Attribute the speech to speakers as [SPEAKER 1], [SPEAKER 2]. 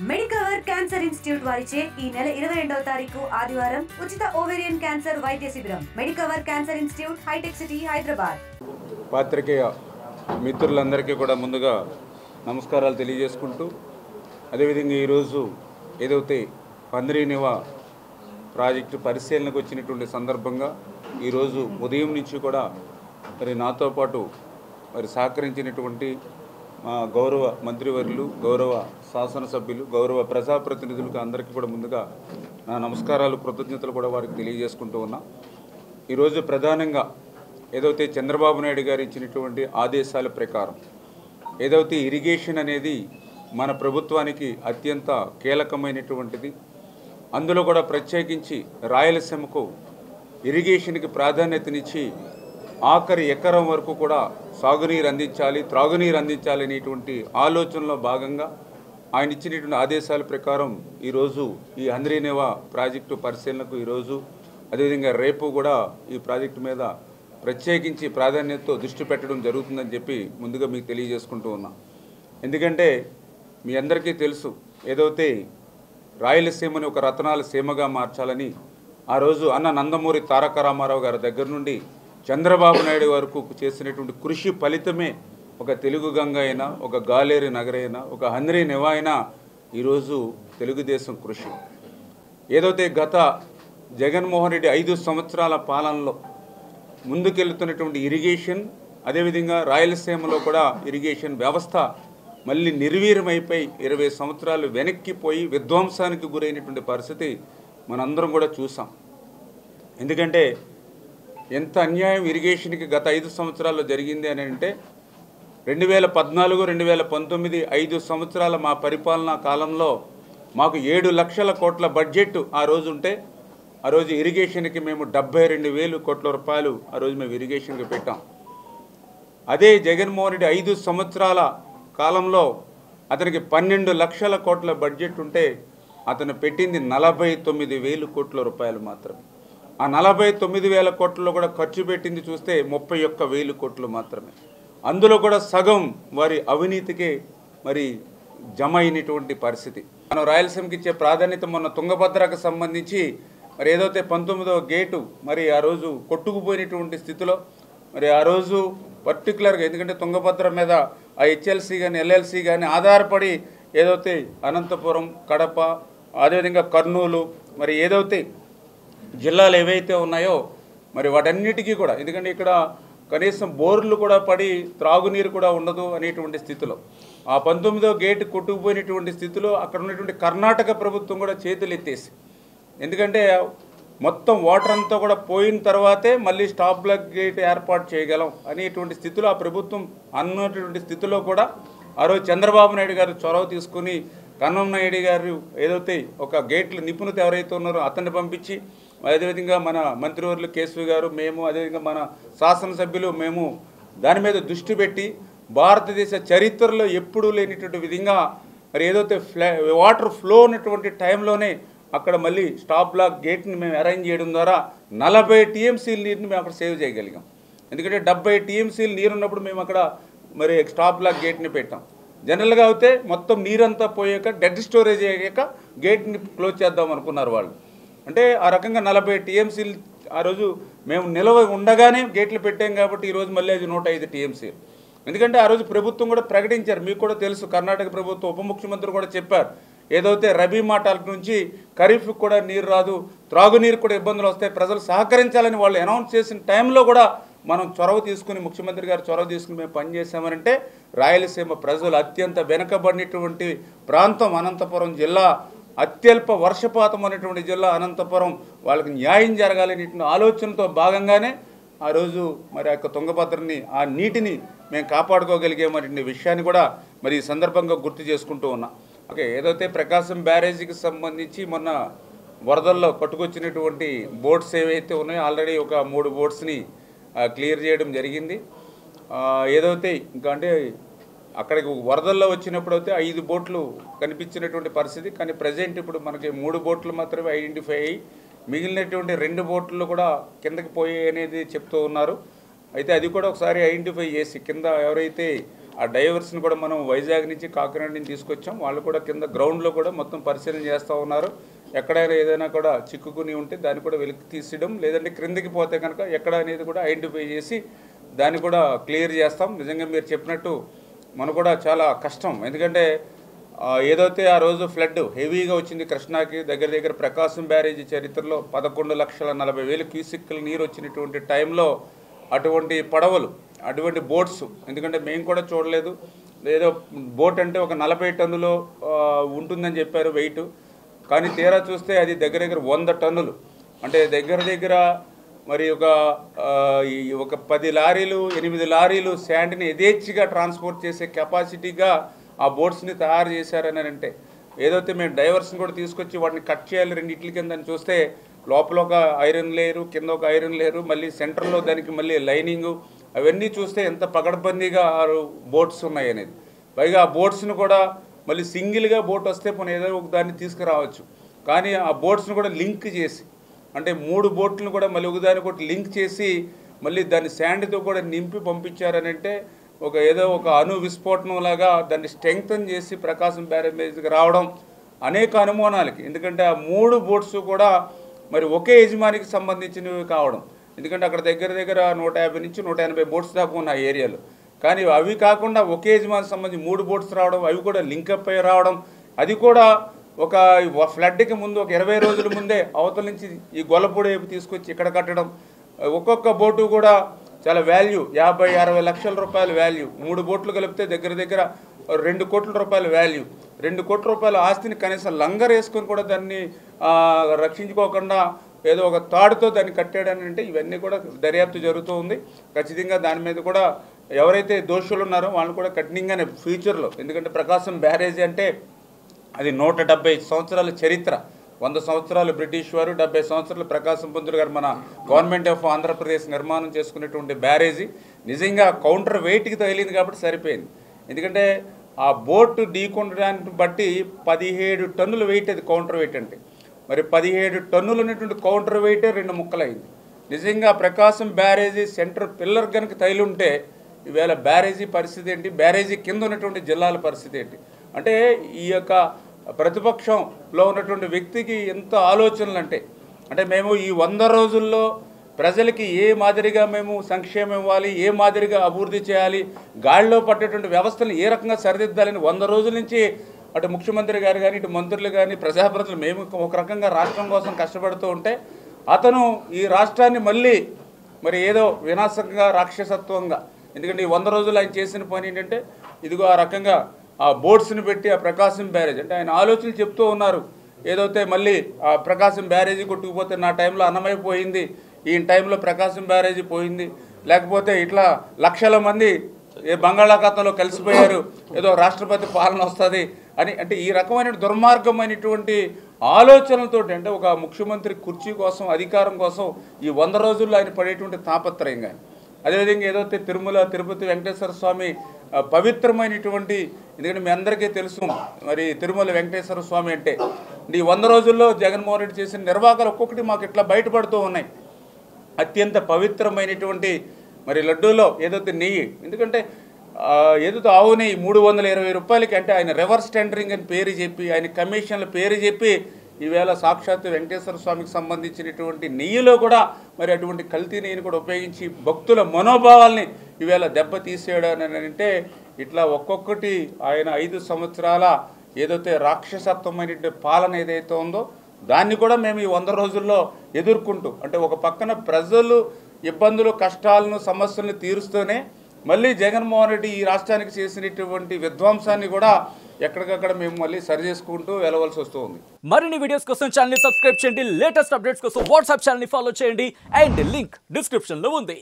[SPEAKER 1] Medicover cancer institute వారిచే ఈ నెల 22వ తారీఖు ఆదివారం ఉచిత ఓవేరియన్ క్యాన్సర్ వైద్య శిబిరం. Medicover cancer institute, Hitech City, Hyderabad.
[SPEAKER 2] పాత్రికేయ మిత్రులందరికీ కూడా ముందుగా నమస్కారాలు తెలియజేసుకుంటూ, అదేవిధంగా ఈరోజు ఏదైతే పందిరీనివా ప్రాజెక్టు పరిశీలనకు వచ్చినటువంటి సందర్భంగా ఈరోజు ఉదయం నుంచి కూడా మరి నాతో పాటు మరి సహకరించినటువంటి మా గౌరవ మంత్రివర్యులు, గౌరవ శాసనసభ్యులు, గౌరవ ప్రజాప్రతినిధులకు అందరికీ కూడా ముందుగా నా నమస్కారాలు, కృతజ్ఞతలు కూడా వారికి తెలియజేసుకుంటూ ఉన్నా. ఈరోజు ప్రధానంగా ఏదైతే చంద్రబాబు నాయుడు గారు ఇచ్చినటువంటి ఆదేశాల ప్రకారం ఏదైతే ఇరిగేషన్ అనేది మన ప్రభుత్వానికి అత్యంత కీలకమైనటువంటిది, అందులో కూడా ప్రత్యేకించి రాయలసీమకు ఇరిగేషన్కి ప్రాధాన్యతనిచ్చి ఆఖరి ఎకరం వరకు కూడా సాగునీరు అందించాలి, త్రాగునీరు అందించాలి అనేటువంటి ఆలోచనలో భాగంగా ఆయన ఇచ్చినటువంటి ఆదేశాల ప్రకారం ఈరోజు ఈ పందిరీనివా ప్రాజెక్టు పరిశీలనకు ఈరోజు, అదేవిధంగా రేపు కూడా ఈ ప్రాజెక్టు మీద ప్రత్యేకించి ప్రాధాన్యతతో దృష్టి పెట్టడం జరుగుతుందని చెప్పి ముందుగా మీకు తెలియజేసుకుంటూ ఉన్నా. ఎందుకంటే మీ అందరికీ తెలుసు, ఏదైతే రాయలసీమని ఒక రతనాల సీమగా మార్చాలని ఆ రోజు అన్న నందమూరి తారక రామారావు గారి దగ్గర నుండి చంద్రబాబు నాయుడు వరకు చేసినటువంటి కృషి ఫలితమే ఒక తెలుగు గంగ అయినా, ఒక గాలేరు నగర అయినా, ఒక పందిరీనివా అయినా ఈరోజు తెలుగుదేశం కృషి. ఏదైతే గత జగన్మోహన్ రెడ్డి 5 సంవత్సరాల పాలనలో ముందుకెళ్తున్నటువంటి ఇరిగేషన్, అదేవిధంగా రాయలసీమలో కూడా ఇరిగేషన్ వ్యవస్థ మళ్ళీ నిర్వీర్యమైపోయి 20 సంవత్సరాలు వెనక్కిపోయి విధ్వంసానికి గురైనటువంటి పరిస్థితి మనందరం కూడా చూసాం. ఎందుకంటే ఎంత అన్యాయం ఇరిగేషన్కి గత 5 సంవత్సరాల్లో జరిగింది అని అంటే 2014, 2019 5 సంవత్సరాల మా పరిపాలనా కాలంలో మాకు 7 లక్షల కోట్ల బడ్జెట్ ఆ రోజు ఉంటే, ఆ రోజు ఇరిగేషన్కి మేము 72,000 కోట్ల రూపాయలు ఆ రోజు మేము ఇరిగేషన్కి పెట్టాం. అదే జగన్మోహన్ రెడ్డి 5 సంవత్సరాల కాలంలో అతనికి 12 లక్షల కోట్ల బడ్జెట్ ఉంటే అతను పెట్టింది 49,000 కోట్ల రూపాయలు మాత్రమే. ఆ 49,000 కోట్లలో కూడా ఖర్చు పెట్టింది చూస్తే 31,000 కోట్లు మాత్రమే. అందులో కూడా సగం వారి అవినీతికే మరి జమ అయినటువంటి పరిస్థితి. మనం రాయలసీమకి ఇచ్చే ప్రాధాన్యత మొన్న తుంగభద్రకు సంబంధించి మరి ఏదైతే 19వ గేటు మరి ఆ రోజు కొట్టుకుపోయినటువంటి స్థితిలో మరి ఆ రోజు పర్టికులర్గా, ఎందుకంటే తుంగభద్ర మీద ఆ హెచ్ఎల్సీ కానీ ఎల్ఎల్సీ కానీ ఆధారపడి ఏదైతే అనంతపురం, కడప, అదేవిధంగా కర్నూలు, మరి ఏదైతే జిల్లాలు ఏవైతే ఉన్నాయో మరి వాటన్నిటికీ కూడా, ఎందుకంటే ఇక్కడ కనీసం బోర్లు కూడా పడి త్రాగునీరు కూడా ఉండదు అనేటువంటి స్థితిలో, ఆ 19వ గేటు కొట్టుకుపోయినటువంటి స్థితిలో అక్కడ ఉన్నటువంటి కర్ణాటక ప్రభుత్వం కూడా చేతులు ఎత్తేసి, ఎందుకంటే మొత్తం వాటర్ అంతా కూడా పోయిన తర్వాతే మళ్ళీ స్టాప్ బ్లాక్ గేట్ ఏర్పాటు చేయగలం అనేటువంటి స్థితిలో ఆ ప్రభుత్వం అన్నటువంటి స్థితిలో కూడా ఆ రోజు చంద్రబాబు నాయుడు గారు చొరవ తీసుకుని కన్నం నాయుడు గారు ఏదైతే ఒక గేట్లు నిపుణత ఎవరైతే ఉన్నారో అతన్ని పంపించి, అదేవిధంగా మన మంత్రివర్యులు కేశవ్ గారు, మేము, అదేవిధంగా మన శాసనసభ్యులు మేము దాని మీద దృష్టి పెట్టి భారతదేశ చరిత్రలో ఎప్పుడూ లేనిటువంటి విధంగా మరి ఏదైతే వాటర్ ఫ్లో ఉన్నటువంటి టైంలోనే అక్కడ మళ్ళీ స్టాప్ బ్లాక్ గేట్ని మేము అరేంజ్ చేయడం ద్వారా 40 టీఎంసీల నీరుని మేము అక్కడ సేవ్ చేయగలిగాం. ఎందుకంటే 70 టీఎంసీలు నీరు ఉన్నప్పుడు మేము అక్కడ మరి స్టాప్ బ్లాక్ గేట్ని పెట్టాం. జనరల్గా అయితే మొత్తం నీరంతా పోయాక డెడ్ స్టోరేజ్ అయ్యాక గేట్ని క్లోజ్ చేద్దాం అనుకున్నారు వాళ్ళు. అంటే ఆ రకంగా 40 టీఎంసీలు ఆ రోజు మేము నిలవ ఉండగానే గేట్లు పెట్టాం కాబట్టి ఈరోజు మళ్ళీ అది 105 టీఎంసీలు. ఎందుకంటే ఆ రోజు ప్రభుత్వం కూడా ప్రకటించారు, మీకు కూడా తెలుసు, కర్ణాటక ప్రభుత్వం ఉప ముఖ్యమంత్రి కూడా చెప్పారు, ఏదైతే రబీ మాటాల నుంచి ఖరీఫ్కి కూడా నీరు రాదు, త్రాగునీరు కూడా ఇబ్బందులు వస్తాయి, ప్రజలు సహకరించాలని వాళ్ళు అనౌన్స్ చేసిన టైంలో కూడా మనం చొరవ తీసుకుని, ముఖ్యమంత్రి గారు చొరవ తీసుకుని మేము పనిచేసామనంటే రాయలసీమ ప్రజలు అత్యంత వెనుకబడినటువంటి ప్రాంతం అనంతపురం జిల్లా, అత్యల్ప వర్షపాతం అనేటువంటి జిల్లా అనంతపురం, వాళ్ళకి న్యాయం జరగాలనేటువంటి ఆలోచనతో భాగంగానే ఆ రోజు మరి ఆ యొక్క తుంగభద్రని, ఆ నీటిని మేము కాపాడుకోగలిగామనే విషయాన్ని కూడా మరి ఈ సందర్భంగా గుర్తు చేసుకుంటూ ఉన్నా. ఓకే, ఏదైతే ప్రకాశం బ్యారేజీకి సంబంధించి మొన్న వరదల్లో కొట్టుకొచ్చినటువంటి బోట్స్ ఏవైతే ఉన్నాయో ఆల్రెడీ ఒక 3 బోట్స్ని క్లియర్ చేయడం జరిగింది. ఏదైతే ఇంకా అంటే అక్కడికి వరదల్లో వచ్చినప్పుడు అయితే 5 బోట్లు కనిపించినటువంటి పరిస్థితి, కానీ ప్రజెంట్ ఇప్పుడు మనకి 3 బోట్లు మాత్రమే ఐడెంటిఫై అయ్యి మిగిలినటువంటి 2 బోట్లు కూడా కిందకి పోయాయి అనేది చెప్తూ ఉన్నారు. అయితే అది కూడా ఒకసారి ఐడెంటిఫై చేసి కింద ఎవరైతే ఆ డైవర్స్ని కూడా మనం వైజాగ్ నుంచి కాకినాడ నుంచి తీసుకొచ్చాం. వాళ్ళు కూడా కింద గ్రౌండ్లో కూడా మొత్తం పరిశీలన చేస్తూ ఉన్నారు. ఎక్కడైనా ఏదైనా కూడా చిక్కుకుని ఉంటే దాన్ని కూడా వెలికి తీసేయడం, లేదంటే క్రిందికి పోతే కనుక ఎక్కడ అనేది కూడా ఐడెంటిఫై చేసి దాన్ని కూడా క్లియర్ చేస్తాం. నిజంగా మీరు చెప్పినట్టు మనకు కూడా చాలా కష్టం. ఎందుకంటే ఏదైతే ఆ రోజు ఫ్లడ్ హెవీగా వచ్చింది కృష్ణాకి, దగ్గర ప్రకాశం బ్యారేజీ చరిత్రలో 11,40,000 క్యూసెక్కుల నీరు వచ్చినటువంటి టైంలో అటువంటి పడవలు, అటువంటి బోట్స్, ఎందుకంటే మేము కూడా చూడలేదు. ఏదో బోట్ అంటే ఒక 40 టన్నులు ఉంటుందని చెప్పారు వెయిట్, కానీ తీరా చూస్తే అది దగ్గర 100 టన్నులు. అంటే దగ్గర మరి ఒక 10 లారీలు 8 లారీలు శాండ్ని యథేచ్ఛగా ట్రాన్స్పోర్ట్ చేసే కెపాసిటీగా ఆ బోట్స్ని తయారు చేశారని అంటే, ఏదైతే మేము డైవర్స్ని కూడా తీసుకొచ్చి వాటిని కట్ చేయాలి రెండిట్ల కింద అని చూస్తే లోపల ఒక ఐరన్ లేయరు, కింద ఒక ఐరన్ లేయరు, మళ్ళీ సెంటర్లో దానికి మళ్ళీ లైనింగు, అవన్నీ చూస్తే ఎంత పకడ్బందీగా 6 బోట్స్ ఉన్నాయి అనేది. పైగా ఆ బోట్స్ను కూడా మళ్ళీ సింగిల్గా బోట్ వస్తే పోనీ ఏదో ఒక దాన్ని తీసుకురావచ్చు, కానీ ఆ బోట్స్ను కూడా లింక్ చేసి, అంటే 3 బోట్లను కూడా మళ్ళీ ఒకదానికి ఒకటి లింక్ చేసి మళ్ళీ దాన్ని శాండ్తో కూడా నింపి పంపించారని అంటే ఏదో ఒక అణు విస్ఫోటనంలాగా దాన్ని స్ట్రెంగ్తన్ చేసి ప్రకాశం బ్యారేజ్కి రావడం అనేక అనుమానాలకి. ఎందుకంటే ఆ 3 బోట్స్ కూడా మరి ఒకే యజమానికి సంబంధించినవి కావడం. ఎందుకంటే అక్కడ దగ్గర 150 నుంచి 180 బోట్స్ దాకా ఉన్న ఏరియాలో, కానీ అవి కాకుండా ఒకే యజమానికి సంబంధించి 3 బోట్స్ రావడం, అవి కూడా లింకప్ అయి రావడం, అది కూడా ఒక ఫ్లడ్కి ముందు ఒక 20 రోజుల ముందే అవతల నుంచి ఈ గొల్లపూడి వైపు తీసుకొచ్చి ఇక్కడ కట్టడం. ఒక్కొక్క బోటు కూడా చాలా వాల్యూ 50-60 లక్షల రూపాయల వాల్యూ. 3 బోట్లు కలిపితే దగ్గర 2 కోట్ల రూపాయల వాల్యూ. 2 కోట్ల రూపాయల ఆస్తిని కనీసం లంగర్ వేసుకొని కూడా దాన్ని రక్షించుకోకుండా ఏదో ఒక తాడుతో దాన్ని కట్టాడని అంటే ఇవన్నీ కూడా దర్యాప్తు జరుగుతూ ఉంది. ఖచ్చితంగా దాని మీద కూడా ఎవరైతే దోషులు ఉన్నారో వాళ్ళని కూడా కఠినంగానే ఫ్యూచర్లో, ఎందుకంటే ప్రకాశం బ్యారేజీ అంటే అది 170 సంవత్సరాల చరిత్ర. 100 సంవత్సరాలు బ్రిటిష్ వారు, 70 సంవత్సరాలు ప్రకాశం పంతులు గారు మన గవర్నమెంట్ ఆఫ్ ఆంధ్రప్రదేశ్ నిర్మాణం చేసుకునేటువంటి బ్యారేజీ నిజంగా కౌంటర్ వెయిట్కి తగిలింది కాబట్టి సరిపోయింది. ఎందుకంటే ఆ బోటు ఢీకొనడాన్ని బట్టి 17 టన్నుల వెయిట్ అది కౌంటర్ వెయిట్ అంటే. మరి 17 టన్నులు ఉన్నటువంటి కౌంటర్ వెయిటే 2 ముక్కలైంది. నిజంగా ప్రకాశం బ్యారేజీ సెంటర్ పిల్లర్ కనుక తగిలి ఉంటే ఈవేళ బ్యారేజీ పరిస్థితి ఏంటి, బ్యారేజీ కింద ఉన్నటువంటి జిల్లాల పరిస్థితి ఏంటి అంటే, ఈ యొక్క ప్రతిపక్షంలో ఉన్నటువంటి వ్యక్తికి ఎంత ఆలోచనలు అంటే మేము ఈ 100 రోజుల్లో ప్రజలకి ఏ మాదిరిగా మేము సంక్షేమం ఇవ్వాలి, ఏ మాదిరిగా అభివృద్ధి చేయాలి, గాడిలో పట్టేటువంటి వ్యవస్థను ఏ రకంగా సరిదిద్దాలని 100 రోజుల నుంచి అటు ముఖ్యమంత్రి గారు కానీ, ఇటు మంత్రులు కానీ, ప్రజాప్రతినిధులు మేము ఒక రకంగా రాష్ట్రం కోసం కష్టపడుతూ ఉంటే, అతను ఈ రాష్ట్రాన్ని మళ్ళీ మరి ఏదో వినాశకంగా, రాక్షసత్వంగా, ఎందుకంటే ఈ 100 రోజులు ఆయన చేసిన పని ఏంటంటే ఇదిగో ఆ రకంగా ఆ బోట్స్ని పెట్టి ఆ ప్రకాశం బ్యారేజ్ అంటే ఆయన ఆలోచనలు చెప్తూ ఉన్నారు. ఏదైతే మళ్ళీ ఆ ప్రకాశం బ్యారేజీ కొట్టుకుపోతే నా టైంలో అన్నమైపోయింది, ఈ టైంలో ప్రకాశం బ్యారేజీ పోయింది, లేకపోతే ఇట్లా లక్షల మంది బంగాళాఖాతంలో కలిసిపోయారు, ఏదో రాష్ట్రపతి పాలన వస్తుంది అని అంటే ఈ రకమైన దుర్మార్గమైనటువంటి ఆలోచనలతో అంటే ఒక ముఖ్యమంత్రి కుర్చీ కోసం, అధికారం కోసం ఈ 100 రోజుల్లో ఆయన పడేటువంటి తాపత్రయం కానీ, అదేవిధంగా ఏదైతే తిరుమల తిరుపతి వెంకటేశ్వర స్వామి పవిత్రమైనటువంటి, ఎందుకంటే మీ అందరికీ తెలుసు మరి తిరుమల వెంకటేశ్వర స్వామి అంటే ఈ 100 రోజుల్లో జగన్మోహన్ రెడ్డి చేసిన నిర్వాహాలు ఒక్కొక్కటి మాకు ఇట్లా బయటపడుతూ ఉన్నాయి. అత్యంత పవిత్రమైనటువంటి మరి లడ్డూలో ఏదైతే నెయ్యి, ఎందుకంటే ఏదైతే ఆవు నెయ్యి 320 రూపాయలకి అంటే ఆయన రివర్స్ టెండరింగ్ అని పేరు చెప్పి, ఆయన కమిషన్ల పేరు చెప్పి ఈవేళ సాక్షాత్తు వెంకటేశ్వర స్వామికి సంబంధించినటువంటి నెయ్యిలో కూడా మరి అటువంటి కల్తీ నెయ్యిని కూడా ఉపయోగించి భక్తుల మనోభావాల్ని ఈవేళ దెబ్బతీసేయడని అంటే ఇట్లా ఒక్కొక్కటి ఆయన 5 సంవత్సరాల ఏదైతే రాక్షసత్వమైనటువంటి పాలన ఏదైతే ఉందో దాన్ని కూడా మేము ఈ 100 రోజుల్లో ఎదుర్కొంటూ అంటే ఒక పక్కన ప్రజలు ఇబ్బందులు, కష్టాలను, సమస్యలను తీరుస్తూనే మళ్ళీ జగన్మోహన్ రెడ్డి ఈ రాష్ట్రానికి చేసినటువంటి విధ్వంసాన్ని కూడా ఎక్కడికక్కడ మేము మళ్ళీ సరి చేసుకుంటూ వెళ్ళవలసి వస్తుంది.
[SPEAKER 3] మరిన్ని వీడియోస్ కోసం ఛానల్ ని సబ్స్క్రైబ్ చేయండి, లేటెస్ట్ అప్డేట్స్ కోసం వాట్సాప్ ఛానల్ ని ఫాలో చేయండి అండ్ లింక్ డిస్క్రిప్షన్ లో ఉంది.